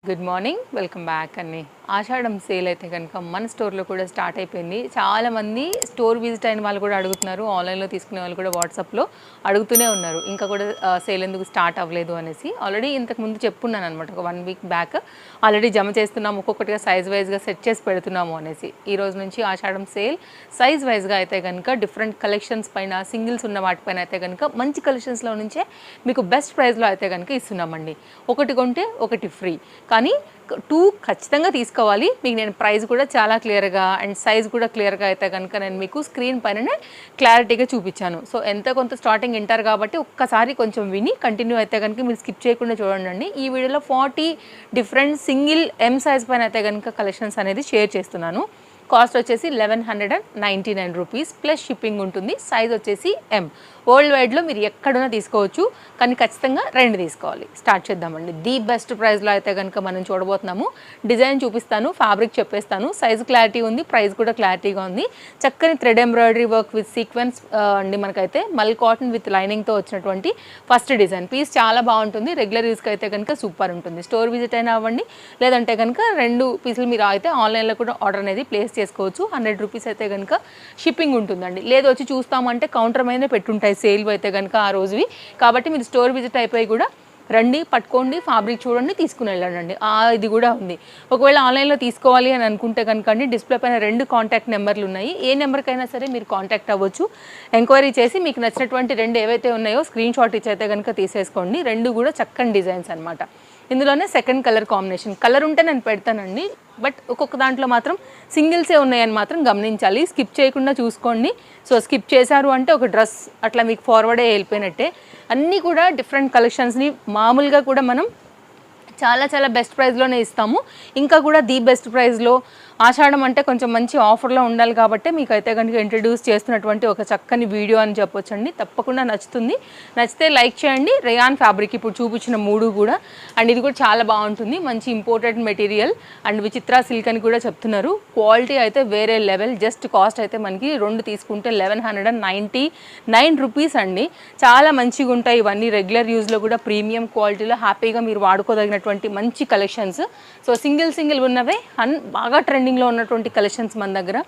Good morning, welcome back అండి. ఆషాఢం sale అయితే కనుక మన స్టోర్లో కూడా స్టార్ట్ అయిపోయింది. చాలామంది స్టోర్ విజిట్ అయిన వాళ్ళు కూడా అడుగుతున్నారు, ఆన్లైన్లో తీసుకునే వాళ్ళు కూడా వాట్సాప్లో అడుగుతూనే ఉన్నారు ఇంకా కూడా సేల్ ఎందుకు స్టార్ట్ అవ్వలేదు అనేసి. ఆల్రెడీ ఇంతకుముందు చెప్పుకున్నాను అనమాట, ఒక 1 వీక్ బ్యాక్ ఆల్రెడీ జమ చేస్తున్నాము, ఒక్కొక్కటిగా సైజ్ వైజ్గా సెట్ చేసి పెడుతున్నాము అనేసి. ఈ రోజు నుంచి ఆషాఢం సేల్ సైజ్ వైజ్గా అయితే కనుక డిఫరెంట్ కలెక్షన్స్ పైన, సింగిల్స్ ఉన్న వాటిపైన అయితే కనుక మంచి కలెక్షన్స్లో నుంచే మీకు బెస్ట్ ప్రైస్లో అయితే కనుక ఇస్తున్నామండి. ఒకటి కొంటే ఒకటి ఫ్రీ, కానీ 2 ఖచ్చితంగా తీసుకోవాలి. మీకు నేను ప్రైస్ కూడా చాలా క్లియర్గా అండ్ సైజ్ కూడా క్లియర్గా అయితే కనుక నేను మీకు స్క్రీన్ పైననే క్లారిటీగా చూపించాను. సో ఎంత కొంత స్టార్టింగ్ వింటారు కాబట్టి ఒక్కసారి కొంచెం విని కంటిన్యూ అయితే కనుక మీరు స్కిప్ చేయకుండా చూడండి. ఈ వీడియోలో 40 డిఫరెంట్ సింగిల్ ఎం సైజ్ పైన అయితే కనుక కలెక్షన్స్ అనేది షేర్ చేస్తున్నాను. కాస్ట్ వచ్చేసి 1199 రూపీస్ ప్లస్ షిప్పింగ్ ఉంటుంది. సైజ్ వచ్చేసి ఎం. వరల్డ్ వైడ్లో మీరు ఎక్కడున్నా తీసుకోవచ్చు, కానీ ఖచ్చితంగా 2 తీసుకోవాలి. స్టార్ట్ చేద్దామండి. ది బెస్ట్ ప్రైస్లో అయితే కనుక మనం చూడబోతున్నాము. డిజైన్ చూపిస్తాను, ఫ్యాబ్రిక్ చెప్పేస్తాను, సైజ్ క్లారిటీ ఉంది, ప్రైస్ కూడా క్లారిటీగా ఉంది. చక్కని thread embroidery work with sequence అండి. మనకైతే మల్ కాటన్ విత్ లైనింగ్తో వచ్చినటువంటి ఫస్ట్ డిజైన్ పీస్ చాలా బాగుంటుంది. రెగ్యులర్ యూస్కి అయితే కనుక సూపర్ ఉంటుంది. స్టోర్ విజిట్ అయినా అవ్వండి, లేదంటే కనుక 2 పీసులు మీరు అయితే ఆన్లైన్లో కూడా ఆర్డర్ అనేది ప్లేస్ చేసుకోవచ్చు. 100 రూపీస్ అయితే కనుక షిప్పింగ్ ఉంటుందండి. లేదు వచ్చి చూస్తామంటే కౌంటర్ మీద పెట్టుంటాయి సేల్ అయితే కనుక ఆ రోజువి. కాబట్టి మీరు స్టోర్ విజిట్ అయిపోయి కూడా రండి, పట్టుకోండి, ఫ్యాబ్రిక్ చూడండి, తీసుకుని వెళ్ళండి. ఇది కూడా ఉంది. ఒకవేళ ఆన్లైన్లో తీసుకోవాలి అని అనుకుంటే కనుక అండి, డిస్ప్లే పైన 2 కాంటాక్ట్ నెంబర్లు ఉన్నాయి. ఏ నెంబర్కైనా సరే మీరు కాంటాక్ట్ అవ్వచ్చు. ఎంక్వైరీ చేసి మీకు నచ్చినటువంటి 2 ఏవైతే ఉన్నాయో స్క్రీన్ షాట్ ఇచ్చి అయితే కనుక తీసేసుకోండి. 2 కూడా చక్కని డిజైన్స్ అనమాట. ఇందులోనే సెకండ్ కలర్ కాంబినేషన్. కలర్ ఉంటే నేను పెడతానండి, బట్ ఒక్కొక్క దాంట్లో మాత్రం సింగిల్సే ఉన్నాయని మాత్రం గమనించాలి. స్కిప్ చేయకుండా చూసుకోండి. సో స్కిప్ చేశారు అంటే ఒక డ్రెస్ అట్లా మీకు ఫార్వర్డే వెళ్ళిపోయినట్టే. అన్నీ కూడా డిఫరెంట్ కలెక్షన్స్ని మామూలుగా కూడా మనం చాలా చాలా బెస్ట్ ప్రైస్లోనే ఇస్తాము. ఇంకా కూడా ది బెస్ట్ ప్రైస్లో ఆషాఢం అంటే కొంచెం మంచి ఆఫర్లో ఉండాలి కాబట్టి మీకు అయితే కనుక ఇంట్రడ్యూస్ చేస్తున్నటువంటి ఒక చక్కని వీడియో అని చెప్పొచ్చండి. తప్పకుండా నచ్చుతుంది. నచ్చితే లైక్ చేయండి. రేయాన్ ఫ్యాబ్రిక్ ఇప్పుడు చూపించిన 3 కూడా, అండ్ ఇది కూడా చాలా బాగుంటుంది. మంచి ఇంపోర్టెడ్ మెటీరియల్ అండ్ విచిత్ర సిల్క్ అని కూడా చెప్తున్నారు. క్వాలిటీ అయితే వేరే లెవెల్. జస్ట్ కాస్ట్ అయితే మనకి 2 తీసుకుంటే 1199 రూపీస్ అండి. చాలా మంచిగా ఉంటాయి ఇవన్నీ. రెగ్యులర్ యూజ్లో కూడా ప్రీమియం క్వాలిటీలో హ్యాపీగా మీరు వాడుకోదగినటువంటి మంచి కలెక్షన్స్. సో సింగిల్ ఉన్నవే బాగా ట్రెండింగ్లో ఉన్నటువంటి కలెక్షన్స్ మన దగ్గర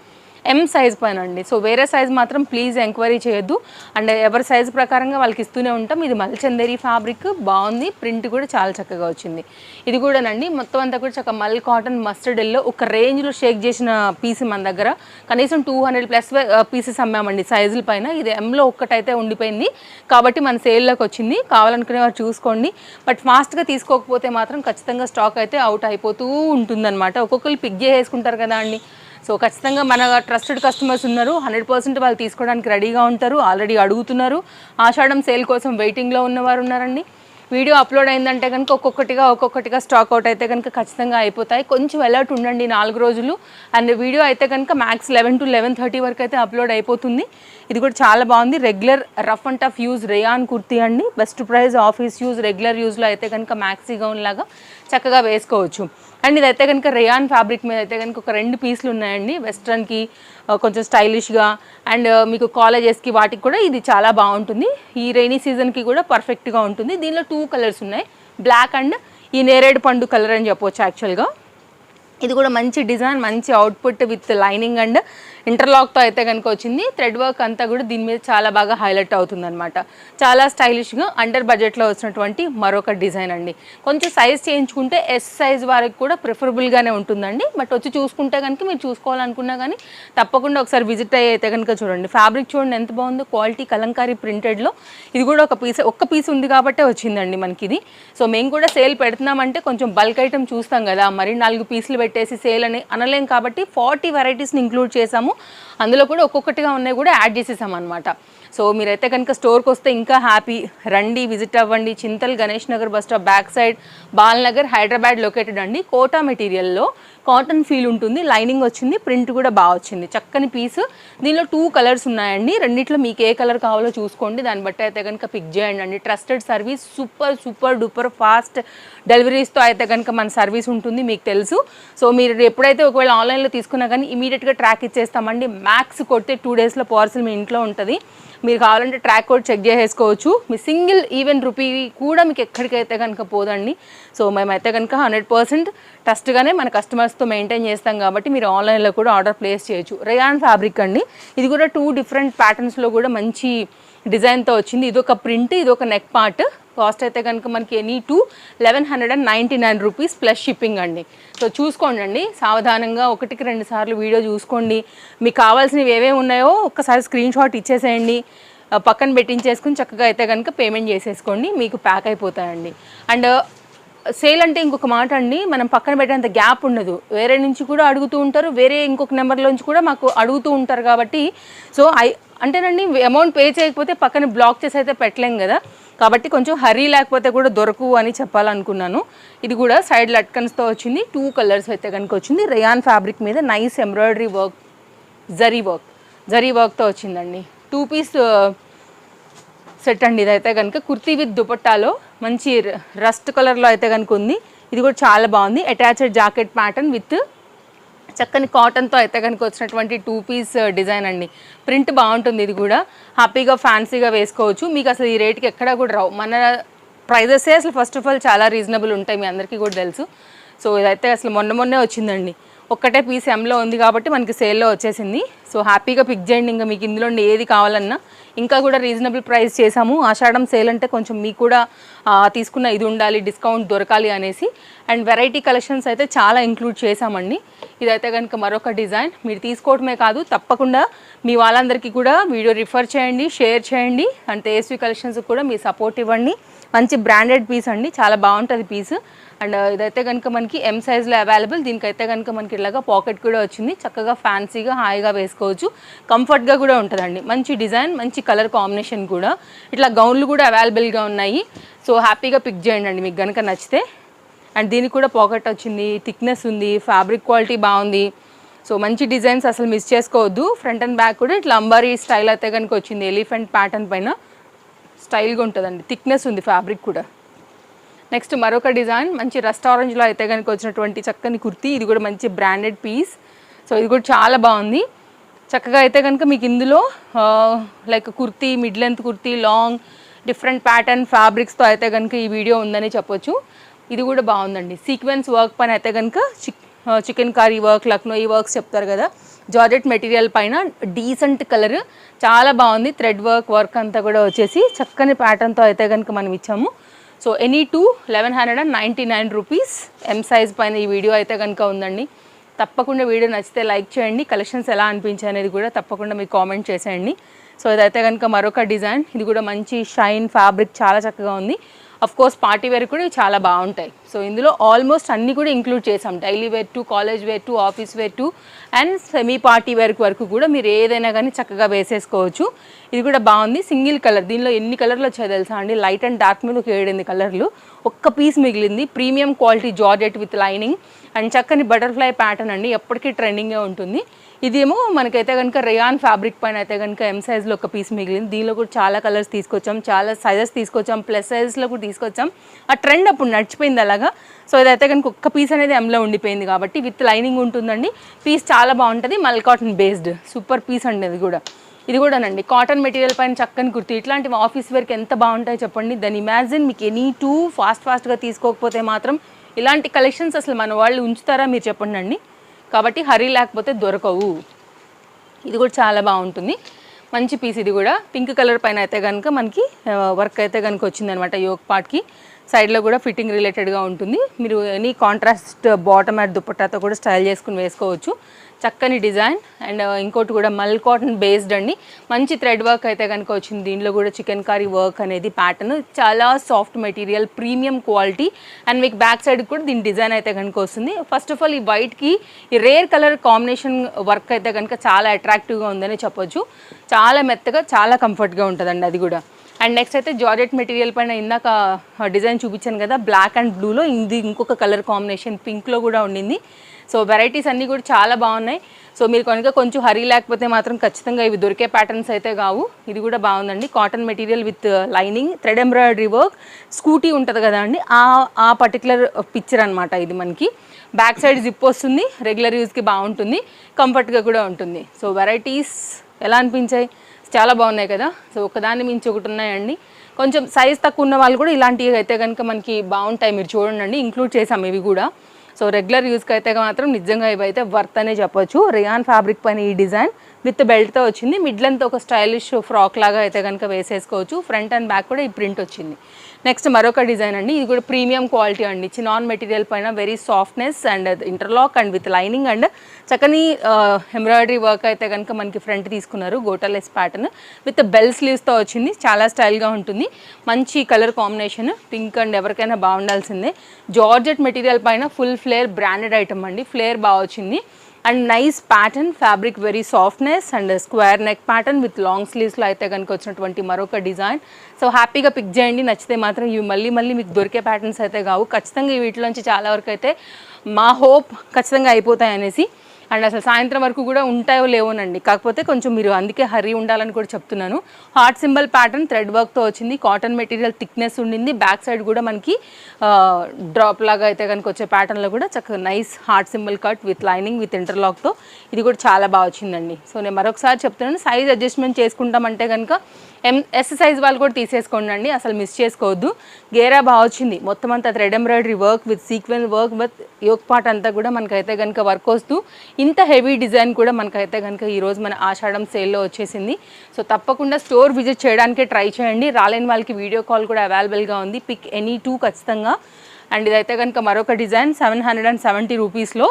ఎం సైజ్ పైన అండి. సో వేరే సైజ్ మాత్రం ప్లీజ్ ఎంక్వైరీ చేయొద్దు. అండ్ ఎవరి సైజ్ ప్రకారంగా వాళ్ళకి ఇస్తూనే ఉంటాం. ఇది మల్చందేరి ఫ్యాబ్రిక్ బాగుంది, ప్రింట్ కూడా చాలా చక్కగా వచ్చింది. ఇది కూడానండి మొత్తం అంతా కూడా చక్కగా మల్ కాటన్ మస్టర్డ్ ఎల్లో ఒక రేంజ్లో షేక్ చేసిన పీస్ మన దగ్గర కనీసం 200+ పీసెస్ అమ్మామండి సైజుల పైన. ఇది ఎంలో ఒక్కటైతే ఉండిపోయింది కాబట్టి మన సేల్లోకి వచ్చింది. కావాలనుకునే వారు చూసుకోండి. బట్ ఫాస్ట్గా తీసుకోకపోతే మాత్రం ఖచ్చితంగా స్టాక్ అయితే అవుట్ అయిపోతూ ఉంటుందన్నమాట. ఒక్కొక్కరు పిక్ చేసుకుంటారు కదా అండి. సో ఖచ్చితంగా మన ట్రస్టెడ్ కస్టమర్స్ ఉన్నారు, 100% వాళ్ళు తీసుకోవడానికి రెడీగా ఉంటారు, ఆల్రెడీ అడుగుతున్నారు. ఆషాఢం సేల్ కోసం వెయిటింగ్లో ఉన్నవారు ఉన్నారండి. వీడియో అప్లోడ్ అయిందంటే కనుక ఒక్కొక్కటిగా స్టాక్ అవుట్ అయితే కనుక ఖచ్చితంగా అయిపోతాయి. కొంచెం అలర్ట్ ఉండండి 4 రోజులు. అండ్ వీడియో అయితే కనుక మ్యాక్స్ 11 to 11:30 వరకు అయితే అప్లోడ్ అయిపోతుంది. ఇది కూడా చాలా బాగుంది. Regular rough and tough use rayon kurti అండి. Best price, office use, regular యూజ్లో అయితే కనుక మ్యాక్సీ గౌన్ లాగా చక్కగా వేసుకోవచ్చు. అండ్ ఇదైతే కనుక రేయాన్ ఫ్యాబ్రిక్ మీద అయితే కనుక ఒక 2 పీసులు ఉన్నాయండి. వెస్ట్రన్కి కొంచెం స్టైలిష్గా అండ్ మీకు కాలేజెస్కి వాటికి కూడా ఇది చాలా బాగుంటుంది. ఈ రైనీ సీజన్కి కూడా పర్ఫెక్ట్గా ఉంటుంది. దీనిలో 2 కలర్స్ ఉన్నాయి, బ్లాక్ అండ్ ఈ నేరేడు పండు కలర్ అని చెప్పవచ్చు యాక్చువల్గా. ఇది కూడా మంచి డిజైన్, మంచి అవుట్పుట్ విత్ లైనింగ్ అండ్ ఇంటర్లాక్తో అయితే కనుక వచ్చింది. థ్రెడ్ వర్క్ అంతా కూడా దీని మీద చాలా బాగా హైలైట్ అవుతుందన్నమాట. చాలా స్టైలిష్గా అండర్ బడ్జెట్లో వచ్చినటువంటి మరొక డిజైన్ అండి. కొంచెం సైజ్ చేయించుకుంటే ఎస్ సైజ్ వరకు కూడా ప్రిఫరబుల్గానే ఉంటుందండి. బట్ వచ్చి చూసుకుంటే కనుక మీరు చూసుకోవాలనుకున్నా కానీ తప్పకుండా ఒకసారి విజిట్ అయ్యి అయితే కనుక చూడండి. ఫ్యాబ్రిక్ చూడండి ఎంత బాగుందో, క్వాలిటీ కలంకారీ ప్రింటెడ్లో. ఇది కూడా ఒక్క పీస్ ఉంది కాబట్టే వచ్చిందండి మనకి ఇది. సో మేము కూడా సేల్ పెడుతున్నామంటే కొంచెం బల్క్ ఐటమ్ చూస్తాం కదా, మరి 4 పీసులు పెట్టేసి సేల్ అని అనలేం కాబట్టి 40 వెరైటీస్ని ఇంక్లూడ్ చేసాము. అందులో కూడా ఒక్కొక్కటిగా ఉన్నాయి కూడా యాడ్ చేసేసాం అనమాట. సో మీరైతే కనుక స్టోర్కి వస్తే ఇంకా హ్యాపీ. రండి, విజిట్ అవ్వండి. Chintal Ganesh Nagar bus stop back side, Bal Nagar, Hyderabad located అండి. కోటా మెటీరియల్లో కాటన్ ఫీల్ ఉంటుంది, లైనింగ్ వచ్చింది, ప్రింట్ కూడా బాగా వచ్చింది, చక్కని పీస్. దీనిలో 2 కలర్స్ ఉన్నాయండి, రెండిట్లో మీకు ఏ కలర్ కావాలో చూసుకోండి, దాన్ని బట్టి అయితే కనుక పిక్ చేయండి అండి. Trusted service, super duper fast డెలివరీస్తో అయితే కనుక మన సర్వీస్ ఉంటుంది, మీకు తెలుసు. సో మీరు ఎప్పుడైతే ఒకవేళ ఆన్లైన్లో తీసుకున్నా కానీ ఇమీడియట్గా ట్రాక్ ఇచ్చేస్తామండి. మ్యాక్స్ కొడితే 2 డేస్లో పార్సల్ మీ ఇంట్లో ఉంటుంది. మీరు కావాలంటే ట్రాక్ కోడ్ చెక్ చేసేసుకోవచ్చు. మీ సింగిల్ ఈవెన్ రూపీ కూడా మీకు ఎక్కడికైతే కనుక పోదండి. సో మేమైతే కనుక 100% ట్రస్ట్గానే మన కస్టమర్స్తో మెయింటైన్ చేస్తాం కాబట్టి మీరు ఆన్లైన్లో కూడా ఆర్డర్ ప్లేస్ చేయొచ్చు. రేయాన్ ఫ్యాబ్రిక్ అండి, ఇది కూడా 2 డిఫరెంట్ ప్యాటర్న్స్లో కూడా మంచి డిజైన్తో వచ్చింది. ఇదొక ప్రింట్, ఇదొక నెక్ పార్ట్. కాస్ట్ అయితే కనుక మనకి ఎనీ 1199 రూపీస్ ప్లస్ షిప్పింగ్ అండి. సో చూసుకోండి అండి, సావధానంగా 1కి 2 సార్లు వీడియో చూసుకోండి. మీకు కావాల్సినవి ఏమేమి ఉన్నాయో ఒక్కసారి స్క్రీన్ షాట్ ఇచ్చేసేయండి, పక్కన పెట్టించేసుకుని చక్కగా అయితే కనుక పేమెంట్ చేసేసుకోండి, మీకు ప్యాక్ అయిపోతాయండి. అండ్ సేల్ అంటే ఇంకొక మాట అండి, మనం పక్కన పెట్టేంత గ్యాప్ ఉండదు. వేరే నుంచి కూడా అడుగుతూ ఉంటారు, వేరే ఇంకొక నెంబర్లోంచి కూడా మాకు అడుగుతూ ఉంటారు కాబట్టి సో అంటేనండి అమౌంట్ పే చేయకపోతే పక్కన బ్లాక్ చేసి అయితే పెట్టలేం కదా, కాబట్టి కొంచెం హరీ లేకపోతే కూడా దొరకవు అని చెప్పాలనుకున్నాను. ఇది కూడా సైడ్ లట్కన్స్తో వచ్చింది, 2 కలర్స్ అయితే కనుక వచ్చింది. రేయాన్ ఫ్యాబ్రిక్ మీద నైస్ ఎంబ్రాయిడరీ వర్క్, జరీ వర్క్తో వచ్చిందండి. 2 పీస్ సెట్ అండి ఇదైతే కనుక. కుర్తీ విత్ దుపట్టాలో మంచి రస్ట్ కలర్లో అయితే కనుక ఉంది. ఇది కూడా చాలా బాగుంది. అటాచ్డ్ జాకెట్ ప్యాటర్న్ విత్ చక్కని కాటన్తో అయితే కనుక వచ్చినటువంటి 2 పీస్ డిజైన్ అండి. ప్రింట్ బాగుంటుంది, ఇది కూడా హ్యాపీగా ఫ్యాన్సీగా వేసుకోవచ్చు. మీకు అసలు ఈ రేట్కి ఎక్కడా కూడా రావు. మన ప్రైజెసే అసలు ఫస్ట్ ఆఫ్ ఆల్ చాలా రీజనబుల్ ఉంటాయి, మీ అందరికీ కూడా తెలుసు. సో ఇదైతే అసలు మొన్నే వచ్చిందండి, ఒక్కటే పీస్ ఎంలో ఉంది కాబట్టి మనకి సేల్లో వచ్చేసింది. సో హ్యాపీగా పిక్ చేయండి. ఇంకా మీకు ఇందులో ఏది కావాలన్నా ఇంకా కూడా రీజనబుల్ ప్రైస్ చేసాము. ఆషాఢం సేల్ అంటే కొంచెం మీకు కూడా తీసుకున్న ఇది ఉండాలి, డిస్కౌంట్ దొరకాలి అనేసి. అండ్ వెరైటీ కలెక్షన్స్ అయితే చాలా ఇంక్లూడ్ చేసామండి. ఇదైతే కనుక మరొక డిజైన్. మీరు తీసుకోవడమే కాదు, తప్పకుండా మీ వాళ్ళందరికీ కూడా వీడియో రిఫర్ చేయండి, షేర్ చేయండి. అండ్ తేజస్వి కలెక్షన్స్ కూడా మీ సపోర్ట్ ఇవ్వండి. మంచి బ్రాండెడ్ పీస్ అండి, చాలా బాగుంటుంది పీస్. అండ్ ఇదైతే కనుక మనకి ఎం సైజ్లో అవైలబుల్. దీనికైతే కనుక మనకి ఇలాగా పాకెట్ కూడా వచ్చింది, చక్కగా ఫ్యాన్సీగా హాయిగా వేసుకోవచ్చు, కంఫర్ట్గా కూడా ఉంటుందండి. మంచి డిజైన్, మంచి కలర్ కాంబినేషన్ కూడా. ఇట్లా గౌన్లు కూడా అవైలబుల్గా ఉన్నాయి. సో హ్యాపీగా పిక్ చేయండి అండి మీకు కనుక నచ్చితే. అండ్ దీనికి కూడా పాకెట్ వచ్చింది, థిక్నెస్ ఉంది, ఫ్యాబ్రిక్ క్వాలిటీ బాగుంది. సో మంచి డిజైన్స్ అసలు మిస్ చేసుకోవద్దు. ఫ్రంట్ అండ్ బ్యాక్ కూడా ఇట్లా అంబారీ స్టైల్ అయితే కనుక వచ్చింది, ఎలిఫెంట్ ప్యాటర్న్ పైన స్టైల్గా ఉంటుందండి, థిక్నెస్ ఉంది ఫ్యాబ్రిక్ కూడా. నెక్స్ట్ మరొక డిజైన్, మంచి రస్ట్ ఆరెంజ్లో అయితే కనుక వచ్చినటువంటి చక్కని కుర్తీ. ఇది కూడా మంచి బ్రాండెడ్ పీస్. సో ఇది కూడా చాలా బాగుంది. చక్కగా అయితే కనుక మీకు ఇందులో like kurti, mid length kurti, long different pattern ఫ్యాబ్రిక్స్తో అయితే కనుక ఈ వీడియో ఉందని చెప్పొచ్చు. ఇది కూడా బాగుందండి, సీక్వెన్స్ వర్క్ పైన అయితే కనుక chicken curry work, Lucknowi works చెప్తారు కదా, జార్జెట్ మెటీరియల్ పైన డీసెంట్ కలర్, చాలా బాగుంది. థ్రెడ్ వర్క్ అంతా కూడా వచ్చేసి చక్కని ప్యాటర్న్తో అయితే కనుక మనం ఇచ్చాము. So any 1199 rupees M size పైన ఈ వీడియో అయితే కనుక ఉందండి. తప్పకుండా వీడియో నచ్చితే లైక్ చేయండి, కలెక్షన్స్ ఎలా అనిపించాయి అనేది కూడా తప్పకుండా మీకు కామెంట్ చేసేయండి. సో ఇదైతే కనుక మరొక డిజైన్. ఇది కూడా మంచి షైన్ ఫ్యాబ్రిక్, చాలా చక్కగా ఉంది. అఫ్ కోర్స్ పార్టీ వేర్ కూడా చాలా బాగుంటాయి. సో ఇందులో ఆల్మోస్ట్ అన్నీ కూడా ఇంక్లూడ్ చేసాం, daily wear to, college wear to, office wear to and semi party wear వరకు కూడా మీరు ఏదైనా కానీ చక్కగా వేసేసుకోవచ్చు. ఇది కూడా బాగుంది, సింగిల్ కలర్. దీనిలో ఎన్ని కలర్లు వచ్చాయో తెలుసా అండి, లైట్ అండ్ డార్క్ మీద ఒక 7-8 కలర్లు, ఒక్క పీస్ మిగిలింది. Premium quality georgette with lining and చక్కని బటర్ఫ్లై ప్యాటర్న్ అండి, ఎప్పటికీ ట్రెండింగ్గా ఉంటుంది. ఇదేమో మనకైతే కనుక రేయాన్ ఫ్యాబ్రిక్ పైన అయితే కనుక ఎం సైజ్లో ఒక పీస్ మిగిలింది. దీనిలో కూడా చాలా కలర్స్ తీసుకొచ్చాం, చాలా సైజెస్ తీసుకొచ్చాం, ప్లస్ సైజ్లో కూడా తీసుకొచ్చాం. ఆ ట్రెండ్ అప్పుడు నడిచిపోయింది అలాగా. సో ఇదైతే కనుక ఒక్క పీస్ అనేది ఎంలో ఉండిపోయింది కాబట్టి విత్ లైనింగ్ ఉంటుందండి. పీస్ చాలా బాగుంటుంది, మల్ కాటన్ బేస్డ్ సూపర్ పీస్ అండి. ఇది కూడానండి కాటన్ మెటీరియల్ పైన చక్కని కుర్తీ. ఇట్లాంటివి ఆఫీస్ వేర్కి ఎంత బాగుంటాయో చెప్పండి. దాని ఇమాజిన్ మీకు ఎనీ ఫాస్ట్గా తీసుకోకపోతే మాత్రం ఇలాంటి కలెక్షన్స్ అసలు మన వాళ్ళు ఉంచుతారా మీరు చెప్పండి అండి. కాబట్టి హరీ లేకపోతే దొరకవు. ఇది కూడా చాలా బాగుంటుంది, మంచి పీస్. ఇది కూడా పింక్ కలర్ పైన అయితే కనుక మనకి వర్క్ అయితే కనుక వచ్చిందనమాట. యోక్ పార్ట్కి సైడ్లో కూడా ఫిట్టింగ్ రిలేటెడ్గా ఉంటుంది. మీరు ఎనీ కాంట్రాస్ట్ బాటమ్ అండ్ దుపట్టాతో కూడా స్టైల్ చేసుకుని వేసుకోవచ్చు. చక్కని డిజైన్. అండ్ ఇంకోటి కూడా మల్ కాటన్ బేస్డ్ అండి, మంచి థ్రెడ్ వర్క్ అయితే కనుక వచ్చింది. దీనిలో కూడా చికెన్ కర్రీ వర్క్ అనేది ప్యాటర్న్, చాలా soft material, premium quality. And మీకు బ్యాక్ సైడ్ కూడా దీని డిజైన్ అయితే కనుక వస్తుంది. ఫస్ట్ ఆఫ్ ఆల్ ఈ వైట్కి ఈ రేర్ కలర్ కాంబినేషన్ వర్క్ అయితే కనుక చాలా అట్రాక్టివ్గా ఉందని చెప్పొచ్చు. చాలా మెత్తగా, చాలా కంఫర్ట్గా ఉంటుందండి. అది కూడా అండ్ నెక్స్ట్ అయితే జార్జెట్ మెటీరియల్ పైన ఇందాక డిజైన్ చూపించాను కదా బ్లాక్ అండ్ బ్లూలో, ఇది ఇంకొక కలర్ కాంబినేషన్ పింక్లో కూడా ఉండింది. సో వెరైటీస్ అన్నీ కూడా చాలా బాగున్నాయి. సో మీరు కనుక కొంచెం హరీ లేకపోతే మాత్రం ఖచ్చితంగా ఇవి దొరికే ప్యాటర్న్స్ అయితే కావు. ఇది కూడా బాగుందండి, cotton material with lining, thread embroidery work, scooty ఉంటుంది కదా అండి ఆ పర్టికులర్ పిక్చర్ అనమాట ఇది. మనకి బ్యాక్ సైడ్ జిప్ వస్తుంది, రెగ్యులర్ యూజ్కి బాగుంటుంది, కంఫర్ట్గా కూడా ఉంటుంది. సో వెరైటీస్ ఎలా అనిపించాయి? చాలా బాగున్నాయి కదా. సో ఒకదాన్ని మించి ఒకటి ఉన్నాయండి. కొంచెం సైజ్ తక్కువ ఉన్న వాళ్ళు కూడా ఇలాంటివి అయితే కనుక మనకి బాగుంటాయి, మీరు చూడండి ఇంక్లూడ్ చేసాం ఇవి కూడా. సో రెగ్యులర్ యూస్కి అయితే మాత్రం నిజంగా ఇవైతే వర్త్ అనే చెప్పొచ్చు. రియాన్ ఫ్యాబ్రిక్ పైన ఈ డిజైన్ విత్ బెల్ట్తో వచ్చింది, మిడ్ లెంత్ ఒక స్టైలిష్ ఫ్రాక్ లాగా అయితే కనుక వేసేసుకోవచ్చు. ఫ్రంట్ అండ్ బ్యాక్ కూడా ఈ ప్రింట్ వచ్చింది. నెక్స్ట్ మరొక డిజైన్ అండి, ఇది కూడా ప్రీమియం క్వాలిటీ అండి, చినాన్ మెటీరియల్ పైన very softness and interlock and with lining and చక్కని ఎంబ్రాయిడరీ వర్క్ అయితే కనుక మనకి ఫ్రంట్ తీసుకున్నారు, గోటలెస్ ప్యాటర్న్ విత్ బెల్ స్లీవ్స్తో వచ్చింది. చాలా స్టైల్గా ఉంటుంది, మంచి కలర్ కాంబినేషన్, పింక్ అండ్ ఎవరికైనా బాగుండాల్సిందే. జార్జెట్ మెటీరియల్ పైన ఫుల్ ఫ్లేర్ బ్రాండెడ్ ఐటమ్ అండి, ఫ్లేర్ బాగా వచ్చింది and nice pattern, fabric very softness and square neck pattern with long స్లీవ్స్లో అయితే కనుక వచ్చినటువంటి మరొక డిజైన్. సో హ్యాపీగా పిక్ చేయండి, నచ్చితే మాత్రం ఇవి మళ్ళీ మీకు దొరికే ప్యాటర్న్స్ అయితే కావు. ఖచ్చితంగా ఈ వీటిలోంచి చాలా వరకు అయితే మా హోప్ ఖచ్చితంగా అయిపోతాయి అనేసి. అండ్ అసలు సాయంత్రం వరకు కూడా ఉంటాయో లేవోనండి, కాకపోతే కొంచెం మీరు అందుకే హరీ ఉండాలని కూడా చెప్తున్నాను. హార్ట్ సింబల్ ప్యాటర్న్ థ్రెడ్ వర్క్తో వచ్చింది, కాటన్ మెటీరియల్ థిక్నెస్ ఉండింది, బ్యాక్ సైడ్ కూడా మనకి డ్రాప్ లాగా అయితే కనుక వచ్చే ప్యాటర్న్లో కూడా చక్కగా nice heart symbol cut with lining with ఇంటర్లాక్తో ఇది కూడా చాలా బాగా వచ్చిందండి. సో నేను మరొకసారి చెప్తున్నాను, సైజ్ అడ్జస్ట్మెంట్ చేసుకుంటామంటే కనుక ఎస్ సైజ్ వాళ్ళు కూడా తీసేసుకోండి అండి, అసలు మిస్ చేసుకోవద్దు. గేరా బాగా వచ్చింది, మొత్తం అంతా thread embroidery work with sequence work with yoke part అంతా కూడా మనకైతే కనుక వర్క్ వస్తూ ఇంత హెవీ డిజైన్ కూడా మనకైతే కనుక ఈరోజు మన ఆషాఢం సేల్లో వచ్చేసింది. సో తప్పకుండా స్టోర్ విజిట్ చేయడానికే ట్రై చేయండి. రాలేని వాళ్ళకి వీడియో కాల్ కూడా అవైలబుల్గా ఉంది, పిక్ ఎనీ 2 ఖచ్చితంగా. అండ్ ఇదైతే కనుక మరొక డిజైన్ 770 రూపీస్లో.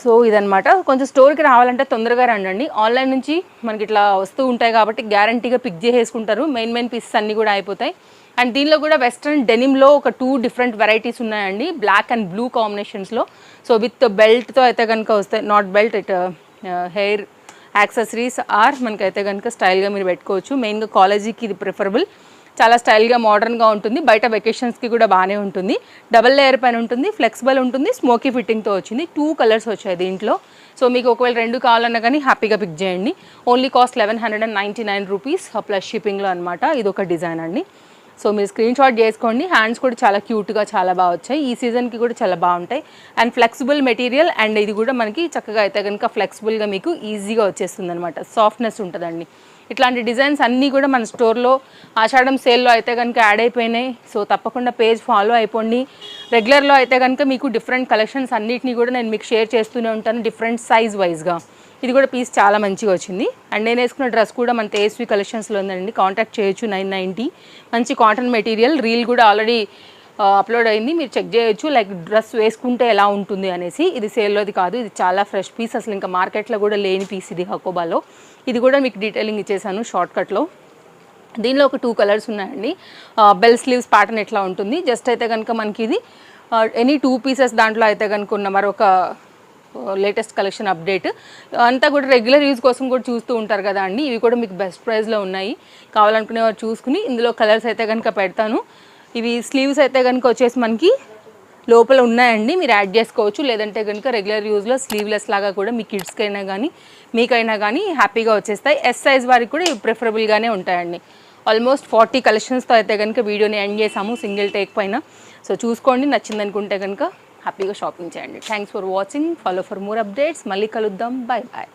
సో ఇదనమాట, కొంచెం స్టోర్కి రావాలంటే తొందరగా రండి. ఆన్లైన్ నుంచి మనకి ఇట్లా వస్తూ ఉంటాయి కాబట్టి గ్యారంటీగా పిక్ చేసేసుకుంటారు, మెయిన్ పీసెస్ అన్నీ కూడా అయిపోతాయి. అండ్ దీనిలో కూడా వెస్ట్రన్ డెనిమ్లో ఒక 2 డిఫరెంట్ వెరైటీస్ ఉన్నాయండి, బ్లాక్ అండ్ బ్లూ కాంబినేషన్స్లో. సో విత్ బెల్ట్తో అయితే కనుక వస్తాయి, not belt, it hair accessories or మనకైతే కనుక స్టైల్గా మీరు పెట్టుకోవచ్చు. మెయిన్గా కాలేజీకి ఇది ప్రిఫరబుల్, చాలా స్టైల్గా మోడర్న్గా ఉంటుంది, బయట వెకేషన్స్కి కూడా బాగానే ఉంటుంది. డబల్ లేయర్ పైన ఉంటుంది, ఫ్లెక్సిబుల్ ఉంటుంది, స్మోకీ ఫిట్టింగ్తో వచ్చింది. 2 కలర్స్ వచ్చాయి దీంట్లో. సో మీకు ఒకవేళ 2 కావాలన్నా కానీ హ్యాపీగా పిక్ చేయండి. ఓన్లీ కాస్ట్ 1199 రూపీస్ ప్లస్ షిప్పింగ్లో అనమాట. ఇది ఒక డిజైన్ అండి. సో మీరు స్క్రీన్ షాట్ చేసుకోండి. హ్యాండ్స్ కూడా చాలా క్యూట్గా చాలా బాగా వచ్చాయి, ఈ సీజన్కి కూడా చాలా బాగుంటాయి. అండ్ ఫ్లెక్సిబుల్ మెటీరియల్, అండ్ ఇది కూడా మనకి చక్కగా అయితే కనుక ఫ్లెక్సిబుల్గా మీకు ఈజీగా వచ్చేస్తుంది అనమాట, సాఫ్ట్నెస్ ఉంటుందండి. ఇట్లాంటి డిజైన్స్ అన్నీ కూడా మన స్టోర్లో ఆషాఢం సేల్లో అయితే కనుక యాడ్ అయిపోయినాయి. సో తప్పకుండా పేజ్ ఫాలో అయిపోండి. రెగ్యులర్లో అయితే కనుక మీకు డిఫరెంట్ కలెక్షన్స్ అన్నిటినీ కూడా నేను మీకు షేర్ చేస్తూనే ఉంటాను, డిఫరెంట్ సైజ్ వైజ్గా. ఇది కూడా పీస్ చాలా మంచిగా వచ్చింది. అండ్ నేను వేసుకున్న డ్రెస్ కూడా మన తేజస్వి కలెక్షన్స్లో ఉందండి, కాంటాక్ట్ చేయొచ్చు. 990 మంచి కాటన్ మెటీరియల్, రీల్ కూడా ఆల్రెడీ అప్లోడ్ అయింది, మీరు చెక్ చేయొచ్చు లైక్ డ్రెస్ వేసుకుంటే ఎలా ఉంటుంది అనేసి. ఇది సేల్లోది కాదు, ఇది చాలా ఫ్రెష్ పీస్, అసలు ఇంకా మార్కెట్లో కూడా లేని పీస్ ఇది హకోబాలో. ఇది కూడా మీకు డీటెయిలింగ్ ఇచ్చేసాను షార్ట్కట్లో. దీనిలో ఒక 2 కలర్స్ ఉన్నాయండి. బెల్ స్లీవ్స్ ప్యాటర్న్ ఎట్లా ఉంటుంది, జస్ట్ అయితే కనుక మనకి ఇది ఎనీ 2 పీసెస్ దాంట్లో అయితే కనుక ఉన్న మరొక లేటెస్ట్ కలెక్షన్ అప్డేట్. అంతా కూడా రెగ్యులర్ యూజ్ కోసం కూడా చూస్తూ ఉంటారు కదా అండి, ఇవి కూడా మీకు బెస్ట్ ప్రైస్లో ఉన్నాయి. కావాలనుకునే వారు చూసుకుని ఇందులో కలర్స్ అయితే కనుక పెడతాను. ఇవి స్లీవ్స్ అయితే కనుక వచ్చేసి మనకి లోపల ఉన్నాయండి, మీరు యాడ్ చేసుకోవచ్చు. లేదంటే కనుక రెగ్యులర్ యూజ్లో స్లీవ్లెస్ లాగా కూడా మీ కిడ్స్కైనా కానీ మీకైనా కానీ హ్యాపీగా వచ్చేస్తాయి. ఎస్ సైజ్ వారికి కూడా ఇవి ప్రిఫరబుల్గానే ఉంటాయండి. ఆల్మోస్ట్ 40 కలెక్షన్స్తో అయితే కనుక వీడియోని ఎండ్ చేసాము సింగిల్ టేక్ పైన. సో చూసుకోండి, నచ్చిందనుకుంటే కనుక హ్యాపీగా షాపింగ్ చేయండి. Thanks for watching, follow for more updates. మళ్ళీ కలుద్దాం, బాయ్ బాయ్.